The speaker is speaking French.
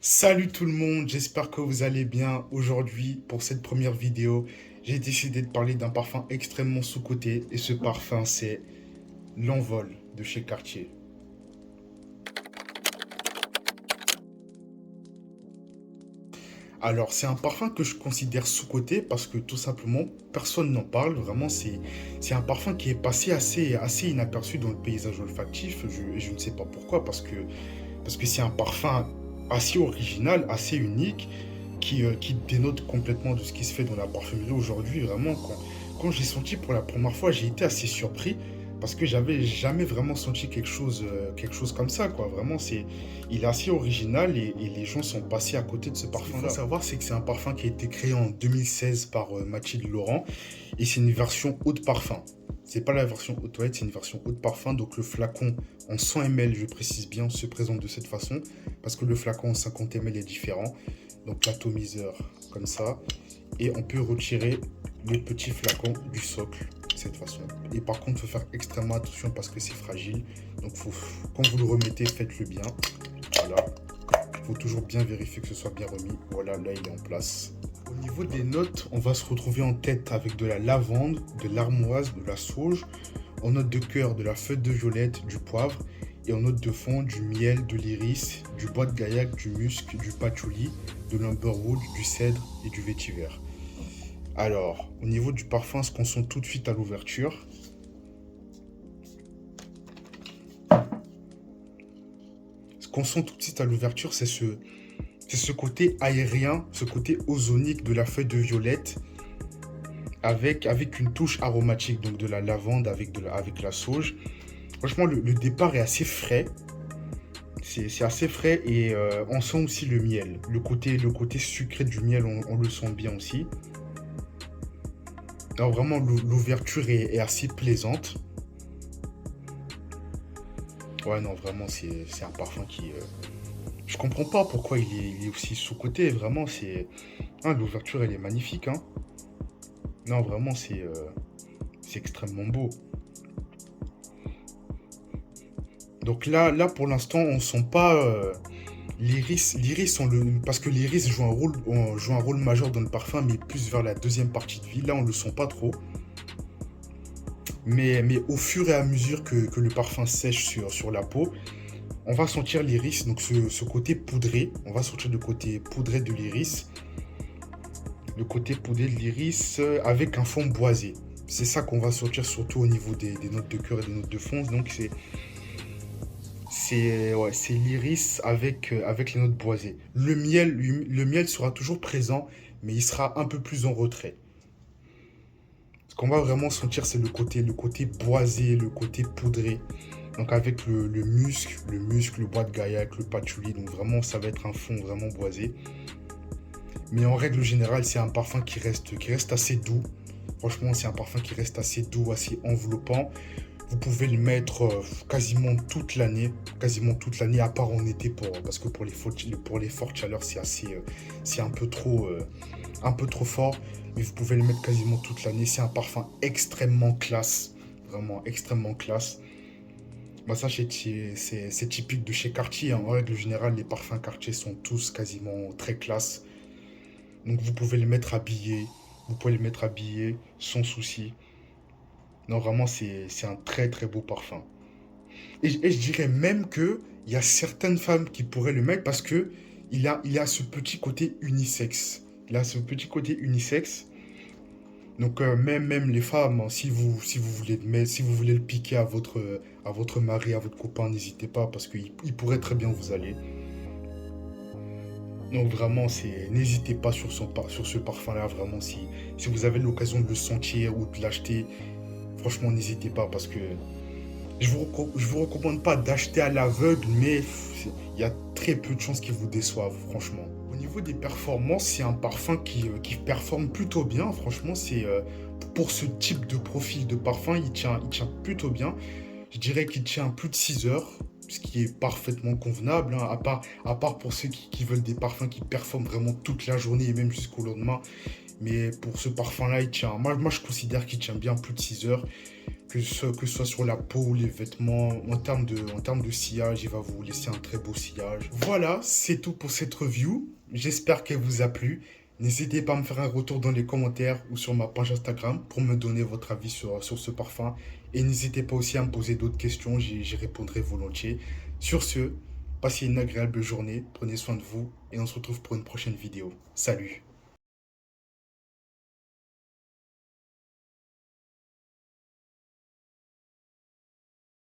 Salut tout le monde, j'espère que vous allez bien. Aujourd'hui, pour cette première vidéo, j'ai décidé de parler d'un parfum extrêmement sous-coté et ce parfum c'est l'Envol de chez Cartier. Alors, c'est un parfum que je considère sous-coté parce que tout simplement, personne n'en parle. Vraiment, c'est un parfum qui est passé assez inaperçu dans le paysage olfactif. Je ne sais pas pourquoi, parce que c'est un parfum assez original, assez unique, qui dénote complètement de ce qui se fait dans la parfumerie aujourd'hui. Vraiment, quand j'ai senti pour la première fois, j'ai été assez surpris parce que j'avais jamais vraiment senti quelque chose comme ça, quoi. Vraiment, il est assez original et les gens sont passés à côté de ce parfum-là. Ce qu'il faut savoir, c'est que c'est un parfum qui a été créé en 2016 par Mathilde Laurent et c'est une version haut de parfum. C'est pas la version haute toilette, c'est une version haut de parfum. Donc le flacon en 100 ml, je précise bien, se présente de cette façon parce que le flacon en 50 ml est différent. Donc l'atomiseur comme ça. Et on peut retirer le petit flacon du socle de cette façon. Et par contre, il faut faire extrêmement attention parce que c'est fragile. Donc quand vous le remettez, faites-le bien. Voilà. Il faut toujours bien vérifier que ce soit bien remis. Voilà, là il est en place. Au niveau des notes, on va se retrouver en tête avec de la lavande, de l'armoise, de la sauge. En note de cœur, de la feuille de violette, du poivre. Et en note de fond, du miel, de l'iris, du bois de gaillac, du musc, du patchouli, de l'amberwood, du cèdre et du vétiver. Alors, au niveau du parfum, ce qu'on sent tout de suite à l'ouverture, c'est ce côté aérien, ce côté ozonique de la feuille de violette avec une touche aromatique, donc de la lavande avec la sauge. Franchement, le départ est assez frais. C'est assez frais et on sent aussi le miel. Le côté sucré du miel, on le sent bien aussi. Alors vraiment, l'ouverture est assez plaisante. Ouais, non, vraiment, c'est un parfum qui... Je comprends pas pourquoi il est aussi sous-coté. Vraiment, c'est... Hein, l'ouverture, elle est magnifique, hein. Non, vraiment, c'est extrêmement beau. Donc là pour l'instant, on sent pas l'iris, parce que l'iris joue un rôle majeur dans le parfum, mais plus vers la deuxième partie de vie. Là, on le sent pas trop. Mais au fur et à mesure que le parfum sèche sur la peau, on va sentir l'iris, donc ce côté poudré. On va sentir le côté poudré de l'iris. Le côté poudré de l'iris avec un fond boisé. C'est ça qu'on va sentir surtout au niveau des notes de cœur et des notes de fond. Donc c'est l'iris avec les notes boisées. Le miel sera toujours présent, mais il sera un peu plus en retrait. Ce qu'on va vraiment sentir, c'est le côté boisé, le côté poudré. Donc avec le musc, le bois de gaillac, le patchouli. Donc vraiment, ça va être un fond vraiment boisé. Mais en règle générale, c'est un parfum qui reste assez doux. Franchement, c'est un parfum qui reste assez doux, assez enveloppant. Vous pouvez le mettre quasiment toute l'année, à part en été, parce que pour les fortes chaleurs, c'est un peu trop fort. Mais vous pouvez le mettre quasiment toute l'année. C'est un parfum extrêmement classe, vraiment extrêmement classe. Bah ça, c'est typique de chez Cartier, hein. En règle générale, les parfums Cartier sont tous quasiment très classe. Donc vous pouvez le mettre habillé sans souci. Non, vraiment, c'est un très très beau parfum. Et je dirais même que il y a certaines femmes qui pourraient le mettre parce que il a ce petit côté unisexe. Il a ce petit côté unisexe. Donc même les femmes, hein, si vous voulez le mettre, si vous voulez le piquer à votre mari, à votre copain, n'hésitez pas parce qu'il pourrait très bien vous aller. Donc vraiment, n'hésitez pas sur ce parfum-là. Vraiment, si vous avez l'occasion de le sentir ou de l'acheter, franchement, n'hésitez pas parce que je vous recommande pas d'acheter à l'aveugle, mais il y a très peu de chances qu'il vous déçoive, franchement. Au niveau des performances, c'est un parfum qui performe plutôt bien. Franchement, pour ce type de profil de parfum, il tient plutôt bien. Je dirais qu'il tient plus de 6 heures, ce qui est parfaitement convenable, hein, à part pour ceux qui veulent des parfums qui performent vraiment toute la journée et même jusqu'au lendemain. Mais pour ce parfum-là, il tient. Moi, je considère qu'il tient bien plus de 6 heures. que ce soit sur la peau ou les vêtements. En termes de sillage, il va vous laisser un très beau sillage. Voilà, c'est tout pour cette review. J'espère qu'elle vous a plu. N'hésitez pas à me faire un retour dans les commentaires ou sur ma page Instagram pour me donner votre avis sur ce parfum. Et n'hésitez pas aussi à me poser d'autres questions, j'y répondrai volontiers. Sur ce, passez une agréable journée, prenez soin de vous et on se retrouve pour une prochaine vidéo. Salut!